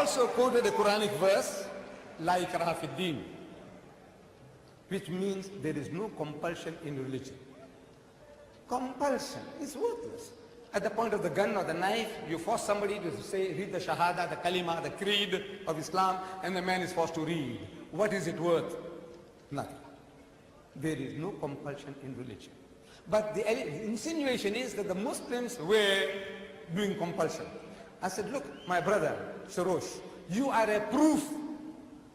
also quoted a Quranic verse, La ikraha fi الدين, which means there is no compulsion in religion. Compulsion is worthless. At the point of the gun or the knife, you force somebody to say, read the Shahada, the Kalima, the Creed of Islam, and the man is forced to read. What is it worth? Nothing. There is no compulsion in religion. But the insinuation is that the Muslims were doing compulsion. I said, look, my brother, Sarosh, you are a proof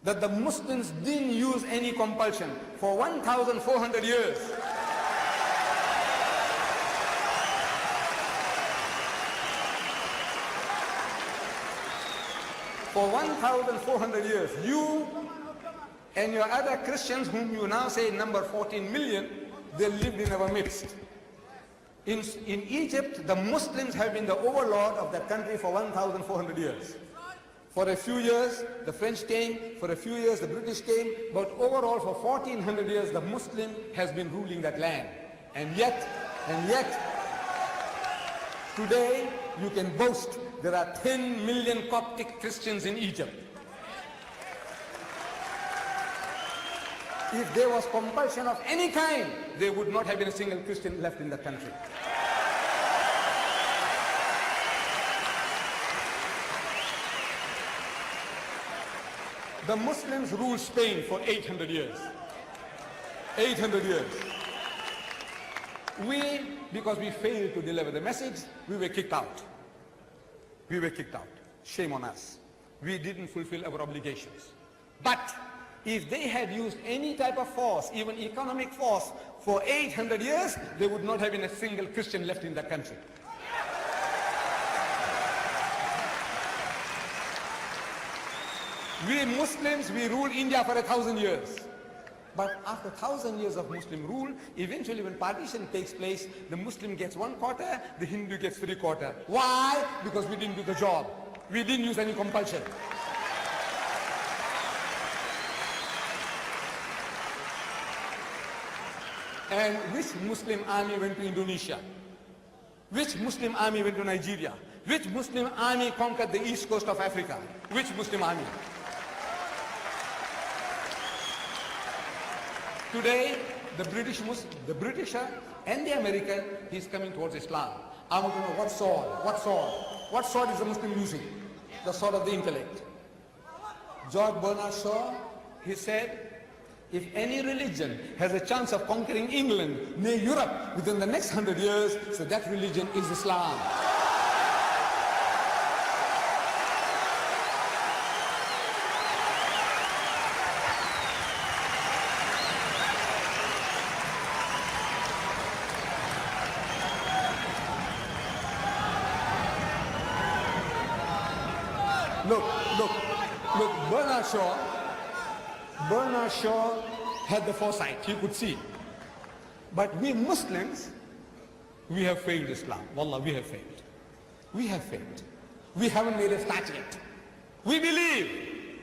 that the Muslims didn't use any compulsion for 1,400 years. For 1,400 years, you and your other Christians, whom you now say number 14 million, they lived in our midst. In Egypt, the Muslims have been the overlord of that country for 1,400 years. For a few years, the French came, for a few years, the British came, but overall for 1,400 years, the Muslim has been ruling that land. And yet, today, you can boast there are 10 million Coptic Christians in Egypt. If there was compulsion of any kind, there would not have been a single Christian left in the country. The Muslims ruled Spain for 800 years. 800 years. Because we failed to deliver the message, we were kicked out. We were kicked out. Shame on us. We didn't fulfill our obligations. But if they had used any type of force, even economic force, for 800 years, there would not have been a single Christian left in the country. We Muslims, we ruled India for 1,000 years. But after 1,000 years of Muslim rule, eventually when partition takes place, the Muslim gets 1/4, the Hindu gets 3/4. Why? Because we didn't do the job. We didn't use any compulsion. And which Muslim army went to Indonesia? Which Muslim army went to Nigeria? Which Muslim army conquered the east coast of Africa? Which Muslim army? Today, the Britisher and the American, he's coming towards Islam. I want to know what sword? What sword? What sword is the Muslim using? The sword of the intellect. George Bernard Shaw, he said, if any religion has a chance of conquering England, nay Europe, within the next 100 years, so that religion is Islam. Look, Bernard Shaw had the foresight, he could see. But we Muslims, we have failed Islam. Wallah, we have failed. We have failed. We haven't made a start yet. We believe.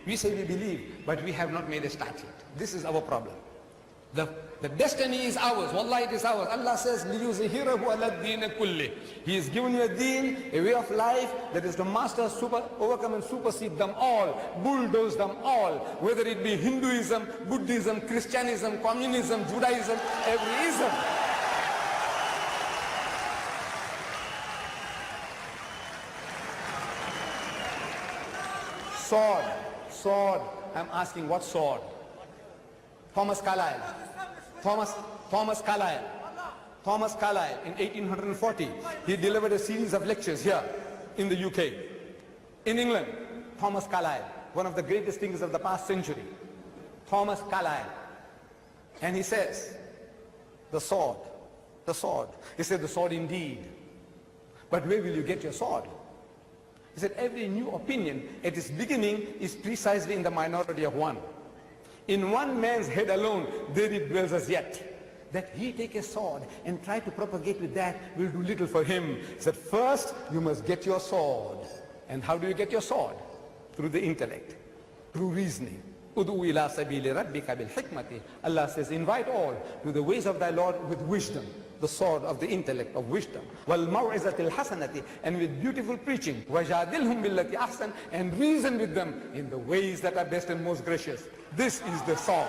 We say we believe, but we have not made a start yet. This is our problem. The destiny is ours. Wallah, it is ours. Allah says, لِيُزْهِرَهُ عَلَى الدِّينِ كُلِّهِ. He has given you a deen, a way of life that is to master, overcome and supersede them all, bulldoze them all, whether it be Hinduism, Buddhism, Christianism, communism, Judaism, every ism. Sword. I'm asking, what sword? Thomas Carlyle in 1840, he delivered a series of lectures here in the UK. In England, Thomas Carlyle, one of the greatest thinkers of the past century. Thomas Carlyle. And he says, the sword. He said, the sword indeed. But where will you get your sword? He said, every new opinion at its beginning is precisely in the minority of one. In one man's head alone, there it dwells as yet. That he take a sword and try to propagate with that will do little for him. He said, first you must get your sword. And how do you get your sword? Through the intellect, through reasoning. Udu ila sabili rabbika bil hikmati. Allah says, invite all to the ways of thy Lord with wisdom. the sword of the intellect, of wisdom. وَالْمَوْعِزَةِ الْحَسَنَةِ, and with beautiful preaching. وَجَادِلْهُمْ بِالَّتِي أَحْسَنَ, and reason with them in the ways that are best and most gracious. This is the sword.